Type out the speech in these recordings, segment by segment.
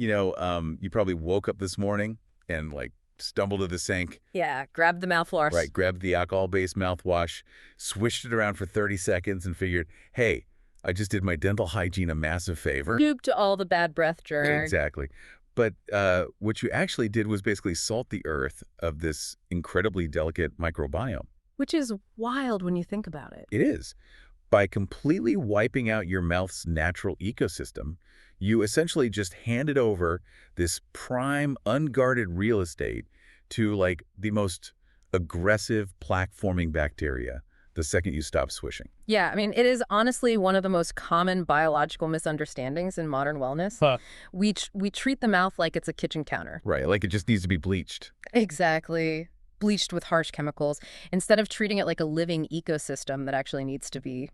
You probably woke up this morning and like stumbled to the sink. Yeah, grab the mouthwash. Right, grabbed the alcohol-based mouthwash, swished it around for 30 seconds and figured, hey, I just did my dental hygiene a massive favor. Scooped all the bad breath germs. Exactly. But what you actually did was basically salt the earth of this incredibly delicate microbiome. Which is wild when you think about it. It is. By completely wiping out your mouth's natural ecosystem, you essentially just handed over this prime, unguarded real estate to like the most aggressive plaque-forming bacteria the second you stop swishing. Yeah, I mean, it is honestly one of the most common biological misunderstandings in modern wellness. Huh. We treat the mouth like it's a kitchen counter. Right, like it just needs to be bleached. Exactly. Bleached with harsh chemicals, instead of treating it like a living ecosystem that actually needs to be,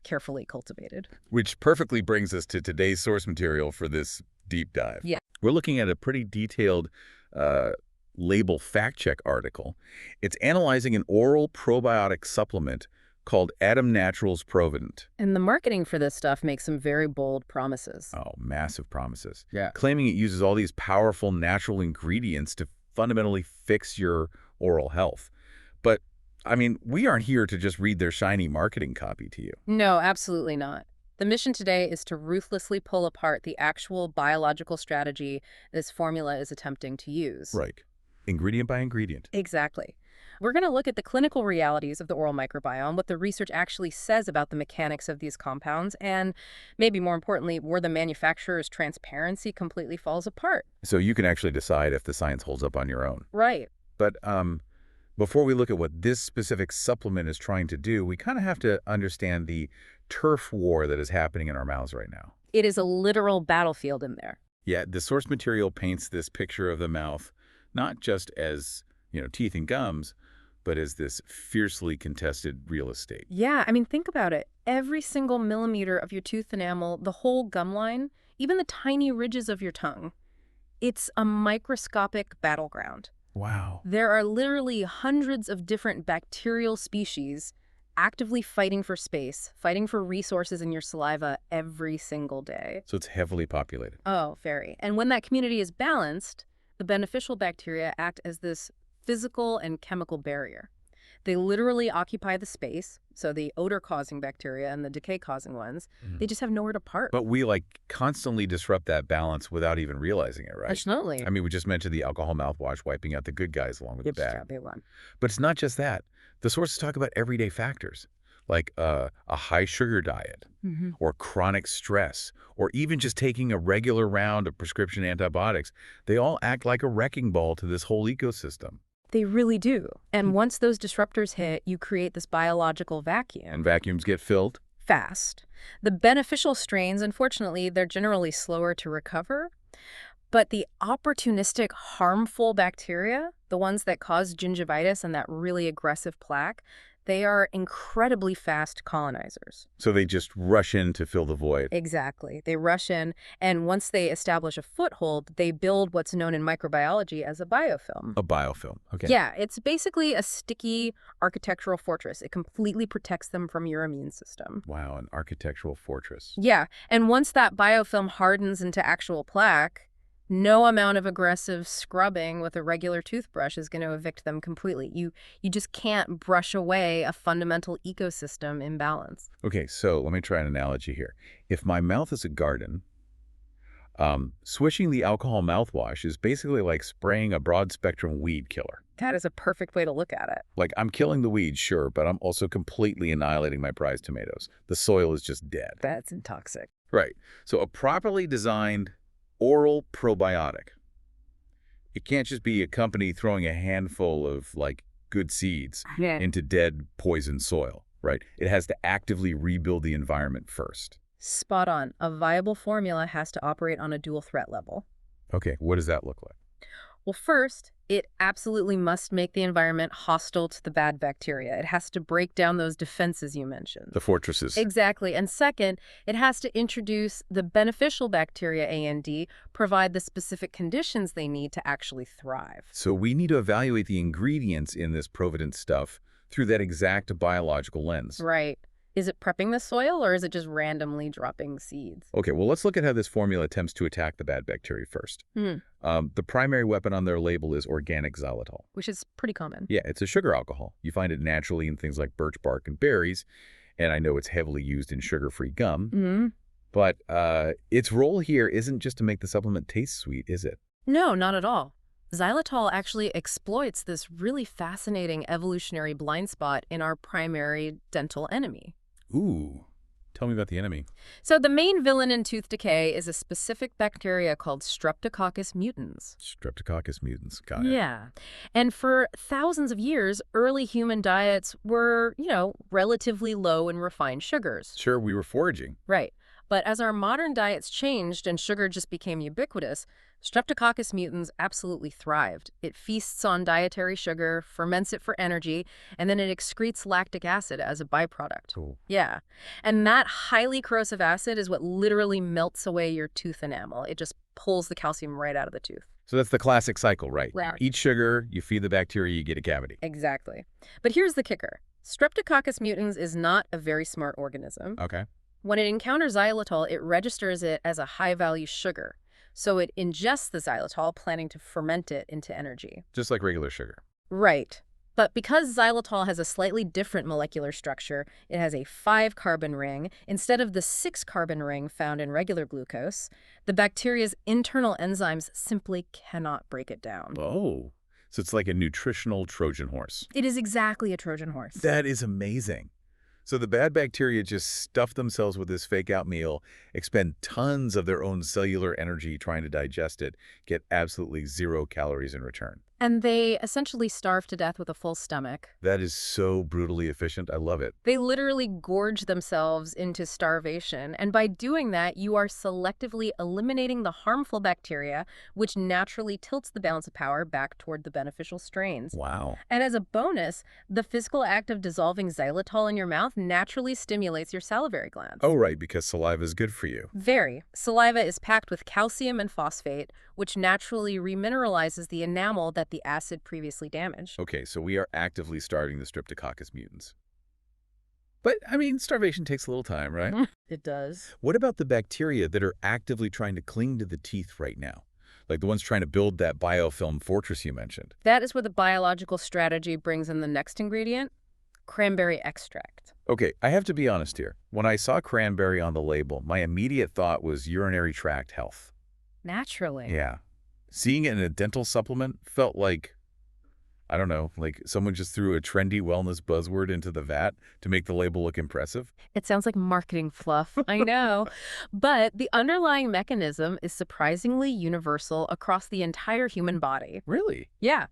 carefully cultivated. Which perfectly brings us to today's source material for this deep dive. Yeah. We're looking at a pretty detailed label fact check article. It's analyzing an oral probiotic supplement called Adem Naturals ProvaDent. And the marketing for this stuff makes some very bold promises. Oh, massive promises. Yeah. Claiming it uses all these powerful natural ingredients to fundamentally fix your oral health. But, I mean, we aren't here to just read their shiny marketing copy to you. No, absolutely not. The mission today is to ruthlessly pull apart the actual biological strategy this formula is attempting to use. Right. Ingredient by ingredient. Exactly. We're going to look at the clinical realities of the oral microbiome, what the research actually says about the mechanics of these compounds, and maybe more importantly, where the manufacturer's transparency completely falls apart. So you can actually decide if the science holds up on your own. Right. But before we look at what this specific supplement is trying to do, we kind of have to understand the turf war that is happening in our mouths right now. It is a literal battlefield in there. Yeah, the source material paints this picture of the mouth not just as, teeth and gums, but as this fiercely contested real estate. Yeah, I mean, think about it. Every single millimeter of your tooth enamel, the whole gum line, even the tiny ridges of your tongue, it's a microscopic battleground. Wow. There are literally hundreds of different bacterial species actively fighting for space, fighting for resources in your saliva every single day. So it's heavily populated. Oh, very. And when that community is balanced, the beneficial bacteria act as this physical and chemical barrier. They literally occupy the space, so the odor-causing bacteria and the decay-causing ones, they just have nowhere to park. But we, constantly disrupt that balance without even realizing it, right? Absolutely. I mean, we just mentioned the alcohol mouthwash wiping out the good guys along with the bad. Big one. But it's not just that. The sources talk about everyday factors, like a high-sugar diet, or chronic stress, or even just taking a regular round of prescription antibiotics. They all act like a wrecking ball to this whole ecosystem. They really do. And once those disruptors hit, you create this biological vacuum. And vacuums get filled? Fast. The beneficial strains, unfortunately, they're generally slower to recover. But the opportunistic, harmful bacteria, the ones that cause gingivitis and that really aggressive plaque, they are incredibly fast colonizers. So they just rush in to fill the void. Exactly. They rush in, and once they establish a foothold, they build what's known in microbiology as a biofilm. A biofilm, okay. Yeah, it's basically a sticky architectural fortress. It completely protects them from your immune system. Wow, an architectural fortress. Yeah, and once that biofilm hardens into actual plaque, no amount of aggressive scrubbing with a regular toothbrush is going to evict them completely. You just can't brush away a fundamental ecosystem imbalance. Okay, so let me try an analogy here. If my mouth is a garden, swishing the alcohol mouthwash is basically like spraying a broad-spectrum weed killer. That is a perfect way to look at it. Like, I'm killing the weeds, sure, but I'm also completely annihilating my prized tomatoes. The soil is just dead. That's intoxic. Right. So a properly designed oral probiotic. It can't just be a company throwing a handful of, good seeds into dead, poisoned soil, right? It has to actively rebuild the environment first. Spot on. A viable formula has to operate on a dual threat level. Okay, what does that look like? Well, first, it absolutely must make the environment hostile to the bad bacteria. It has to break down those defenses you mentioned. The fortresses. Exactly. And second, it has to introduce the beneficial bacteria A and D, provide the specific conditions they need to actually thrive. So we need to evaluate the ingredients in this ProvaDent stuff through that exact biological lens. Right. Is it prepping the soil, or is it just randomly dropping seeds? Okay, well, let's look at how this formula attempts to attack the bad bacteria first. Hmm. The primary weapon on their label is organic xylitol. Which is pretty common. Yeah, it's a sugar alcohol. You find it naturally in things like birch bark and berries, and I know it's heavily used in sugar-free gum. Hmm. But its role here isn't just to make the supplement taste sweet, is it? No, not at all. Xylitol actually exploits this really fascinating evolutionary blind spot in our primary dental enemy. Ooh, tell me about the enemy. So the main villain in tooth decay is a specific bacteria called Streptococcus mutans. Streptococcus mutans, got it. Yeah. And for thousands of years, early human diets were, relatively low in refined sugars. Sure, we were foraging. Right. But as our modern diets changed and sugar just became ubiquitous, Streptococcus mutans absolutely thrived. It feasts on dietary sugar, ferments it for energy, and then it excretes lactic acid as a byproduct. Cool. Yeah. And that highly corrosive acid is what literally melts away your tooth enamel. It just pulls the calcium right out of the tooth. So that's the classic cycle, right? Right. Eat sugar, you feed the bacteria, you get a cavity. Exactly. But here's the kicker. Streptococcus mutans is not a very smart organism. Okay. When it encounters xylitol, it registers it as a high-value sugar. So it ingests the xylitol, planning to ferment it into energy. Just like regular sugar. Right. But because xylitol has a slightly different molecular structure, it has a 5-carbon ring instead of the 6-carbon ring found in regular glucose, the bacteria's internal enzymes simply cannot break it down. Oh, so it's like a nutritional Trojan horse. It is exactly a Trojan horse. That is amazing. So the bad bacteria just stuff themselves with this fake-out meal, expend tons of their own cellular energy trying to digest it, get absolutely 0 calories in return. And they essentially starve to death with a full stomach. That is so brutally efficient. I love it. They literally gorge themselves into starvation, and by doing that, you are selectively eliminating the harmful bacteria, which naturally tilts the balance of power back toward the beneficial strains. Wow. And as a bonus, the physical act of dissolving xylitol in your mouth naturally stimulates your salivary glands. Oh, right, because saliva is good for you. Very. Saliva is packed with calcium and phosphate, which naturally remineralizes the enamel that the acid previously damaged. Okay, so we are actively starving the Streptococcus mutans. But, I mean, starvation takes a little time, right? It does. What about the bacteria that are actively trying to cling to the teeth right now? Like the ones trying to build that biofilm fortress you mentioned. That is where the biological strategy brings in the next ingredient, cranberry extract. Okay, I have to be honest here. When I saw cranberry on the label, my immediate thought was urinary tract health. Naturally. Yeah. Seeing it in a dental supplement felt like, I don't know, like someone just threw a trendy wellness buzzword into the vat to make the label look impressive. It sounds like marketing fluff, I know. But the underlying mechanism is surprisingly universal across the entire human body. Really? Yeah.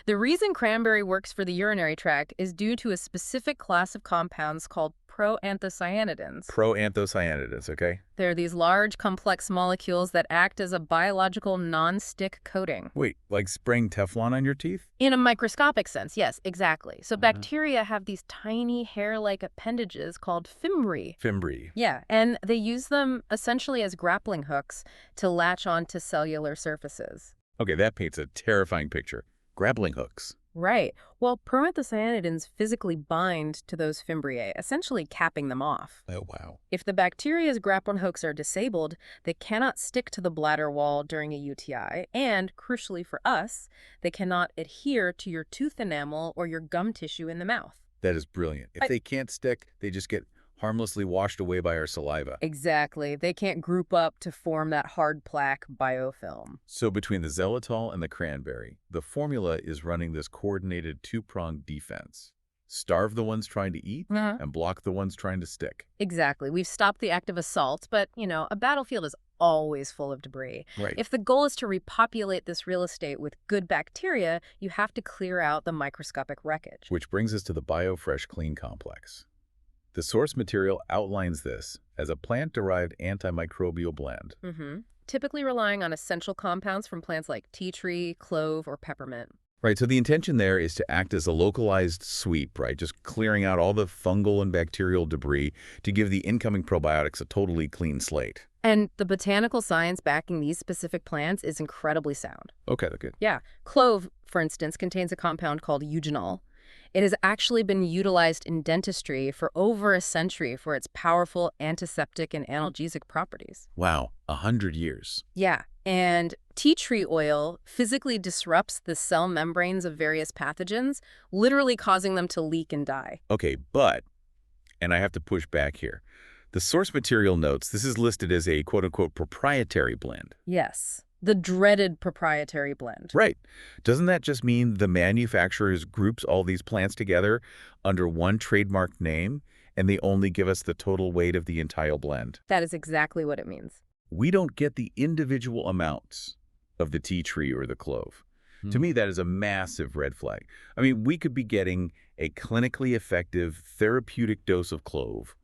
The reason cranberry works for the urinary tract is due to a specific class of compounds called proanthocyanidins. Proanthocyanidins, okay? They're these large, complex molecules that act as a biological non-stick coating. Wait, like spraying Teflon on your teeth? In a microscopic sense, yes, exactly. So bacteria have these tiny hair-like appendages called fimbriae. Fimbriae. Yeah, and they use them essentially as grappling hooks to latch onto cellular surfaces. Okay, that paints a terrifying picture. Grappling hooks. Right. Well, proanthocyanidins physically bind to those fimbriae, essentially capping them off. Oh, wow. If the bacteria's grappling hooks are disabled, they cannot stick to the bladder wall during a UTI, and, crucially for us, they cannot adhere to your tooth enamel or your gum tissue in the mouth. That is brilliant. If they can't stick, they just get harmlessly washed away by our saliva. Exactly. They can't group up to form that hard plaque biofilm. So between the xylitol and the cranberry, the formula is running this coordinated two-pronged defense. Starve the ones trying to eat and block the ones trying to stick. Exactly. We've stopped the active assault, but, a battlefield is always full of debris. Right. If the goal is to repopulate this real estate with good bacteria, you have to clear out the microscopic wreckage. Which brings us to the BioFresh Clean Complex. The source material outlines this as a plant-derived antimicrobial blend. Typically relying on essential compounds from plants like tea tree, clove, or peppermint. Right, so the intention there is to act as a localized sweep, right? Just clearing out all the fungal and bacterial debris to give the incoming probiotics a totally clean slate. And the botanical science backing these specific plants is incredibly sound. Okay, that's good. Yeah. Clove, for instance, contains a compound called eugenol. It has actually been utilized in dentistry for over a century for its powerful antiseptic and analgesic properties. Wow, 100 years. Yeah, and tea tree oil physically disrupts the cell membranes of various pathogens, literally causing them to leak and die. Okay, but, and I have to push back here, the source material notes this is listed as a quote-unquote proprietary blend. Yes, the dreaded proprietary blend. Right. Doesn't that just mean the manufacturer groups all these plants together under one trademark name, and they only give us the total weight of the entire blend? That is exactly what it means. We don't get the individual amounts of the tea tree or the clove. To me, that is a massive red flag. I mean, we could be getting a clinically effective therapeutic dose of clove,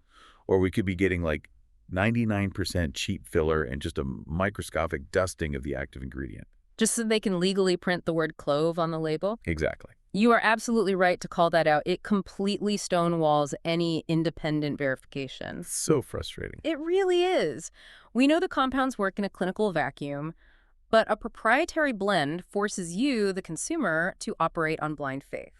or we could be getting like 99% cheap filler and just a microscopic dusting of the active ingredient. Just so they can legally print the word clove on the label? Exactly. You are absolutely right to call that out. It completely stonewalls any independent verification. So frustrating. It really is. We know the compounds work in a clinical vacuum, but a proprietary blend forces you, the consumer, to operate on blind faith.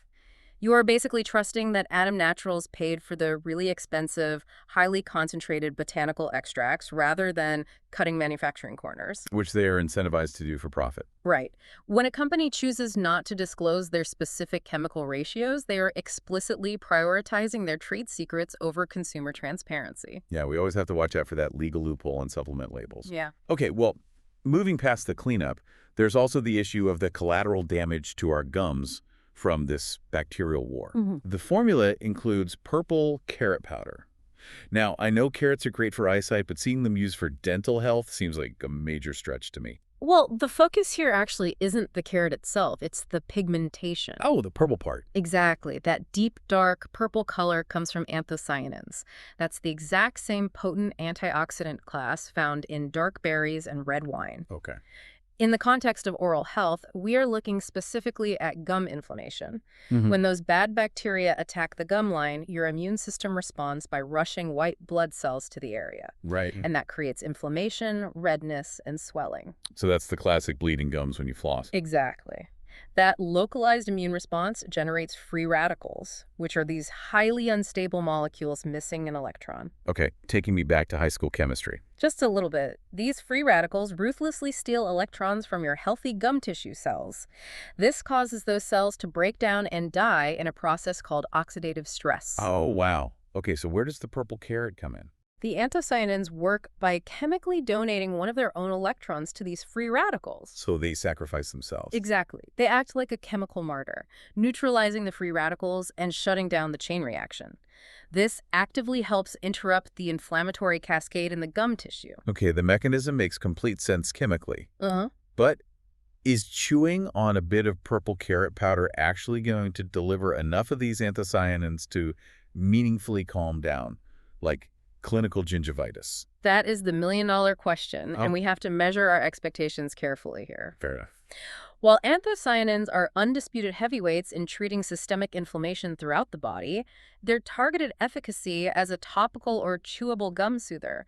You are basically trusting that Adem Naturals paid for the really expensive, highly concentrated botanical extracts rather than cutting manufacturing corners. Which they are incentivized to do for profit. Right. When a company chooses not to disclose their specific chemical ratios, they are explicitly prioritizing their trade secrets over consumer transparency. Yeah, we always have to watch out for that legal loophole on supplement labels. Yeah. Okay, well, moving past the cleanup, there's also the issue of the collateral damage to our gums from this bacterial war. The formula includes purple carrot powder. Now, I know carrots are great for eyesight, but seeing them used for dental health seems like a major stretch to me. Well, the focus here actually isn't the carrot itself, it's the pigmentation. Oh, the purple part. Exactly. That deep, dark purple color comes from anthocyanins. That's the exact same potent antioxidant class found in dark berries and red wine. Okay. In the context of oral health, we are looking specifically at gum inflammation. When those bad bacteria attack the gum line, your immune system responds by rushing white blood cells to the area. Right. And that creates inflammation, redness, and swelling. So that's the classic bleeding gums when you floss. Exactly. That localized immune response generates free radicals, which are these highly unstable molecules missing an electron. Okay, taking me back to high school chemistry. Just a little bit. These free radicals ruthlessly steal electrons from your healthy gum tissue cells. This causes those cells to break down and die in a process called oxidative stress. Oh, wow. Okay, so where does the purple carrot come in? The anthocyanins work by chemically donating one of their own electrons to these free radicals. So they sacrifice themselves. Exactly. They act like a chemical martyr, neutralizing the free radicals and shutting down the chain reaction. This actively helps interrupt the inflammatory cascade in the gum tissue. Okay, the mechanism makes complete sense chemically. Uh-huh. But is chewing on a bit of purple carrot powder actually going to deliver enough of these anthocyanins to meaningfully calm down, like clinical gingivitis? That is the million-dollar question, Oh. and we have to measure our expectations carefully here. Fair enough. While anthocyanins are undisputed heavyweights in treating systemic inflammation throughout the body, their targeted efficacy as a topical or chewable gum soother,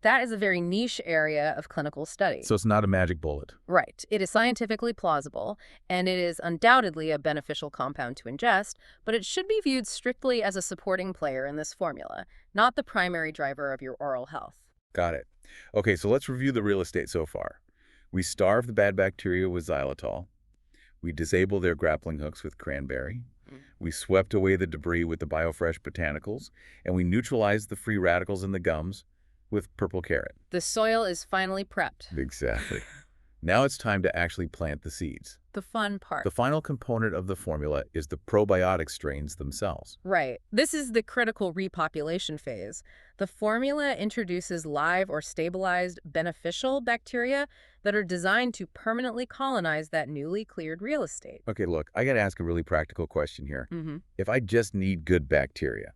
that is a very niche area of clinical study. So it's not a magic bullet. Right. It is scientifically plausible, and it is undoubtedly a beneficial compound to ingest, but it should be viewed strictly as a supporting player in this formula, not the primary driver of your oral health. Got it. Okay, so let's review the real estate so far. We starve the bad bacteria with xylitol. We disable their grappling hooks with cranberry. We swept away the debris with the BioFresh botanicals, and we neutralized the free radicals in the gums with purple carrot. The soil is finally prepped. Exactly. Now it's time to actually plant the seeds. The fun part. The final component of the formula is the probiotic strains themselves. Right. This is the critical repopulation phase. The formula introduces live or stabilized beneficial bacteria that are designed to permanently colonize that newly cleared real estate. Okay, look, I got to ask a really practical question here. Mm-hmm. If I just need good bacteria,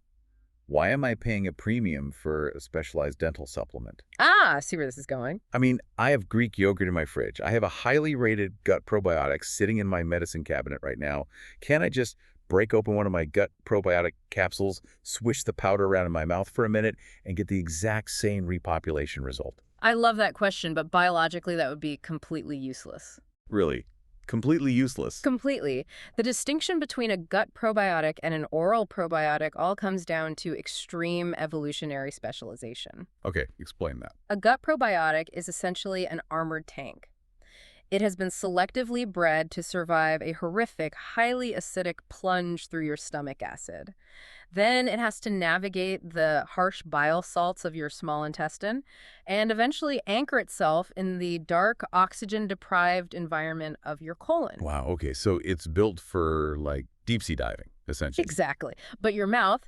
why am I paying a premium for a specialized dental supplement? Ah, I see where this is going. I mean, I have Greek yogurt in my fridge. I have a highly rated gut probiotic sitting in my medicine cabinet right now. Can't I just break open one of my gut probiotic capsules, swish the powder around in my mouth for a minute, and get the exact same repopulation result? I love that question, but biologically that would be completely useless. Really? Completely useless. Completely. The distinction between a gut probiotic and an oral probiotic all comes down to extreme evolutionary specialization. Okay, explain that. A gut probiotic is essentially an armored tank. It has been selectively bred to survive a horrific, highly acidic plunge through your stomach acid. Then it has to navigate the harsh bile salts of your small intestine and eventually anchor itself in the dark, oxygen-deprived environment of your colon. Wow, okay, so it's built for, like, deep-sea diving, essentially. Exactly. But your mouth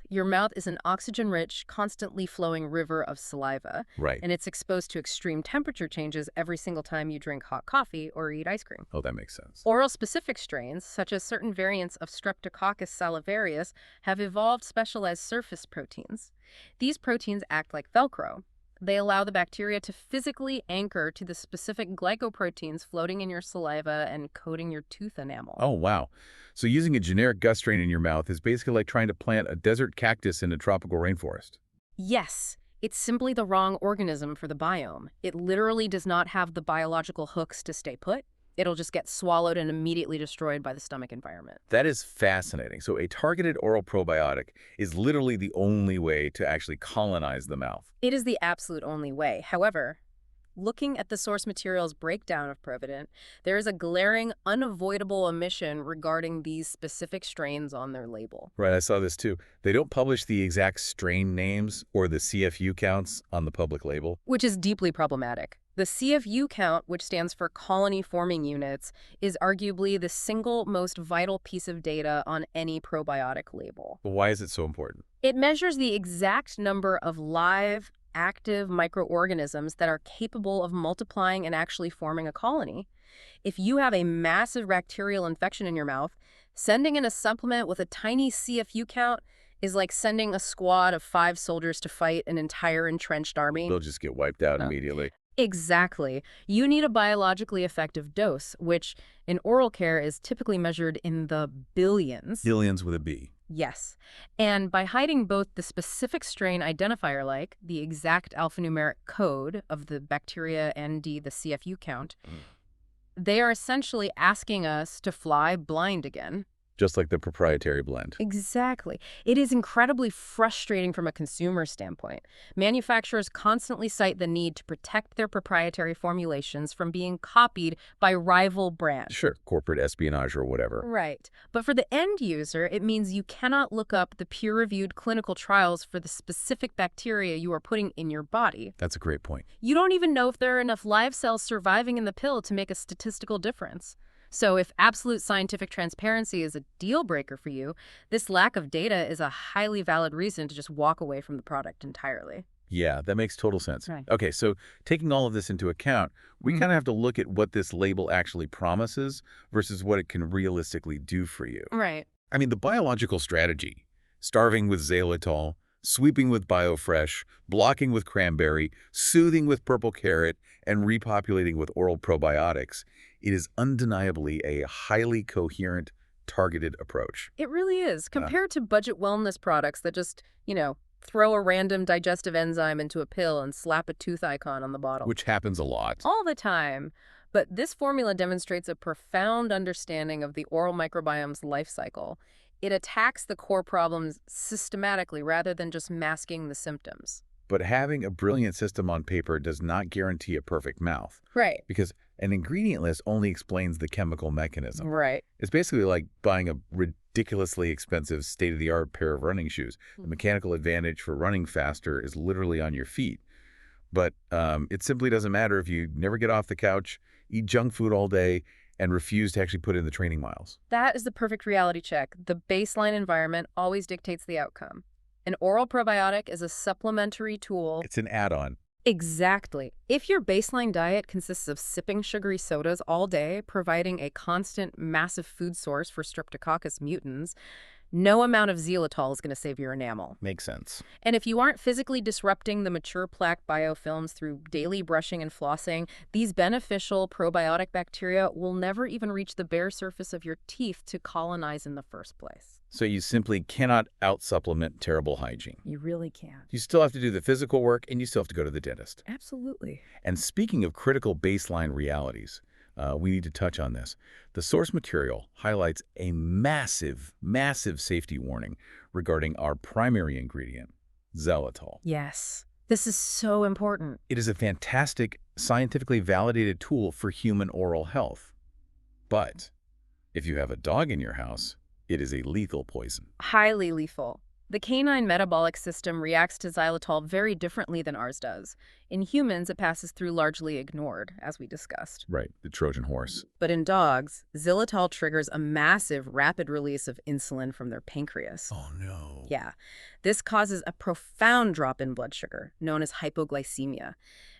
is an oxygen-rich, constantly flowing river of saliva, Right. and it's exposed to extreme temperature changes every single time you drink hot coffee or eat ice cream. Oh, that makes sense. Oral-specific strains, such as certain variants of Streptococcus salivarius, have evolved specialized surface proteins. These proteins act like Velcro. They allow the bacteria to physically anchor to the specific glycoproteins floating in your saliva and coating your tooth enamel. Oh, wow. So using a generic gut strain in your mouth is basically like trying to plant a desert cactus in a tropical rainforest. Yes, it's simply the wrong organism for the biome. It literally does not have the biological hooks to stay put. It'll just get swallowed and immediately destroyed by the stomach environment. That is fascinating. So a targeted oral probiotic is literally the only way to actually colonize the mouth. It is the absolute only way. However, looking at the source material's breakdown of ProvaDent, there is a glaring, unavoidable omission regarding these specific strains on their label. Right, I saw this too. They don't publish the exact strain names or the CFU counts on the public label. Which is deeply problematic. The CFU count, which stands for colony-forming units, is arguably the single most vital piece of data on any probiotic label. But why is it so important? It measures the exact number of live, active microorganisms that are capable of multiplying and actually forming a colony. If you have a massive bacterial infection in your mouth, sending in a supplement with a tiny CFU count is like sending a squad of 5 soldiers to fight an entire entrenched army. They'll just get wiped out No. immediately. Exactly. You need a biologically effective dose, which in oral care is typically measured in the billions. Billions with a B. Yes. And by hiding both the specific strain identifier, like the exact alphanumeric code of the bacteria and the CFU count, they are essentially asking us to fly blind again. Just like the proprietary blend. Exactly. It is incredibly frustrating from a consumer standpoint. Manufacturers constantly cite the need to protect their proprietary formulations from being copied by rival brands. Sure, corporate espionage or whatever. Right. But for the end user, it means you cannot look up the peer-reviewed clinical trials for the specific bacteria you are putting in your body. That's a great point. You don't even know if there are enough live cells surviving in the pill to make a statistical difference. So if absolute scientific transparency is a deal breaker for you, this lack of data is a highly valid reason to just walk away from the product entirely. Yeah, that makes total sense. Right. Okay, so taking all of this into account, we kind of have to look at what this label actually promises versus what it can realistically do for you. Right. I mean, the biological strategy, starving with xylitol, sweeping with BioFresh, blocking with cranberry, soothing with purple carrot, and repopulating with oral probiotics, it is undeniably a highly coherent, targeted approach. It really is. Compared to budget wellness products that just, throw a random digestive enzyme into a pill and slap a tooth icon on the bottle. Which happens a lot. All the time. But this formula demonstrates a profound understanding of the oral microbiome's life cycle. It attacks the core problems systematically rather than just masking the symptoms. But having a brilliant system on paper does not guarantee a perfect mouth. Right. Because an ingredient list only explains the chemical mechanism. Right. It's basically like buying a ridiculously expensive state-of-the-art pair of running shoes. The mechanical advantage for running faster is literally on your feet. But it simply doesn't matter if you never get off the couch, eat junk food all day, and refuse to actually put in the training miles. That is the perfect reality check. The baseline environment always dictates the outcome. An oral probiotic is a supplementary tool. It's an add-on. Exactly. If your baseline diet consists of sipping sugary sodas all day, providing a constant, massive food source for Streptococcus mutans, no amount of xylitol is going to save your enamel. Makes sense. And if you aren't physically disrupting the mature plaque biofilms through daily brushing and flossing, these beneficial probiotic bacteria will never even reach the bare surface of your teeth to colonize in the first place. So you simply cannot out-supplement terrible hygiene. You really can't. You still have to do the physical work, and you still have to go to the dentist. Absolutely. And speaking of critical baseline realities, We need to touch on this. The source material highlights a massive, massive safety warning regarding our primary ingredient, xylitol. Yes. This is so important. It is a fantastic, scientifically validated tool for human oral health. But if you have a dog in your house, it is a lethal poison. Highly lethal. The canine metabolic system reacts to xylitol very differently than ours does. In humans, it passes through largely ignored, as we discussed. Right, the Trojan horse. But in dogs, xylitol triggers a massive, rapid release of insulin from their pancreas. Oh, no. Yeah. This causes a profound drop in blood sugar, known as hypoglycemia.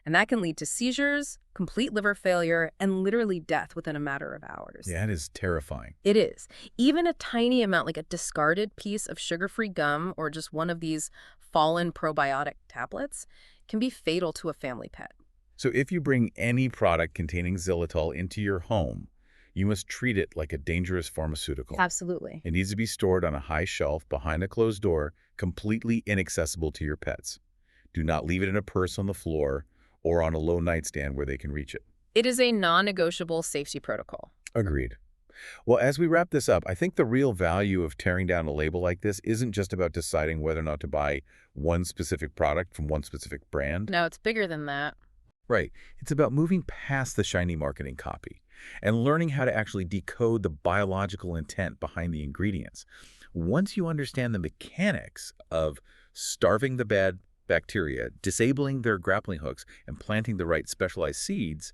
And that can lead to seizures, complete liver failure, and literally death within a matter of hours. Yeah, it is terrifying. It is. Even a tiny amount, like a discarded piece of sugar-free gum or just one of these fallen probiotic tablets, can be fatal to a family pet. So if you bring any product containing xylitol into your home, you must treat it like a dangerous pharmaceutical. Absolutely. It needs to be stored on a high shelf behind a closed door, completely inaccessible to your pets. Do not leave it in a purse on the floor or on a low nightstand where they can reach it. It is a non-negotiable safety protocol. Agreed. Well, as we wrap this up, I think the real value of tearing down a label like this isn't just about deciding whether or not to buy one specific product from one specific brand. No, it's bigger than that. Right. It's about moving past the shiny marketing copy and learning how to actually decode the biological intent behind the ingredients. Once you understand the mechanics of starving the bad bacteria, disabling their grappling hooks, and planting the right specialized seeds,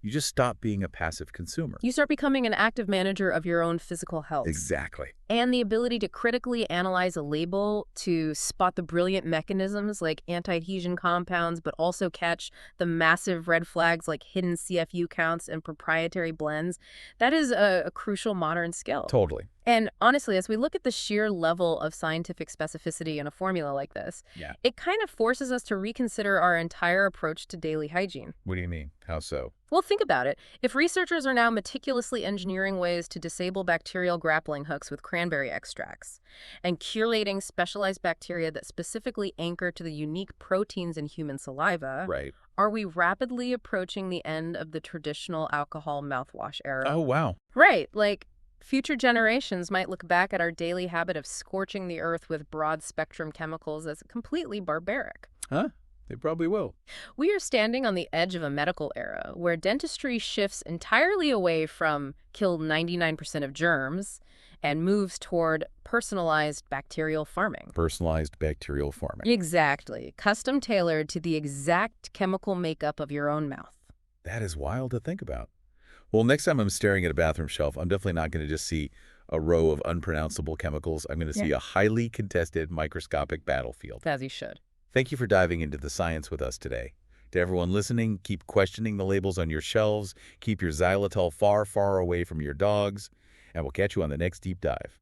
you just stop being a passive consumer. You start becoming an active manager of your own physical health. Exactly. And the ability to critically analyze a label to spot the brilliant mechanisms like anti-adhesion compounds, but also catch the massive red flags like hidden CFU counts and proprietary blends. That is a crucial modern skill. Totally. And honestly, as we look at the sheer level of scientific specificity in a formula like this, it kind of forces us to reconsider our entire approach to daily hygiene. What do you mean? How so? Well, think about it. If researchers are now meticulously engineering ways to disable bacterial grappling hooks with cranberry extracts and curating specialized bacteria that specifically anchor to the unique proteins in human saliva, Right. are we rapidly approaching the end of the traditional alcohol mouthwash era? Oh, wow. Right. Like, future generations might look back at our daily habit of scorching the earth with broad-spectrum chemicals as completely barbaric. Huh? They probably will. We are standing on the edge of a medical era where dentistry shifts entirely away from kill 99% of germs and moves toward personalized bacterial farming. Personalized bacterial farming. Exactly. Custom tailored to the exact chemical makeup of your own mouth. That is wild to think about. Well, next time I'm staring at a bathroom shelf, I'm definitely not going to just see a row of unpronounceable chemicals. I'm going to see a highly contested microscopic battlefield. As you should. Thank you for diving into the science with us today. To everyone listening, keep questioning the labels on your shelves, keep your xylitol far, far away from your dogs, and we'll catch you on the next deep dive.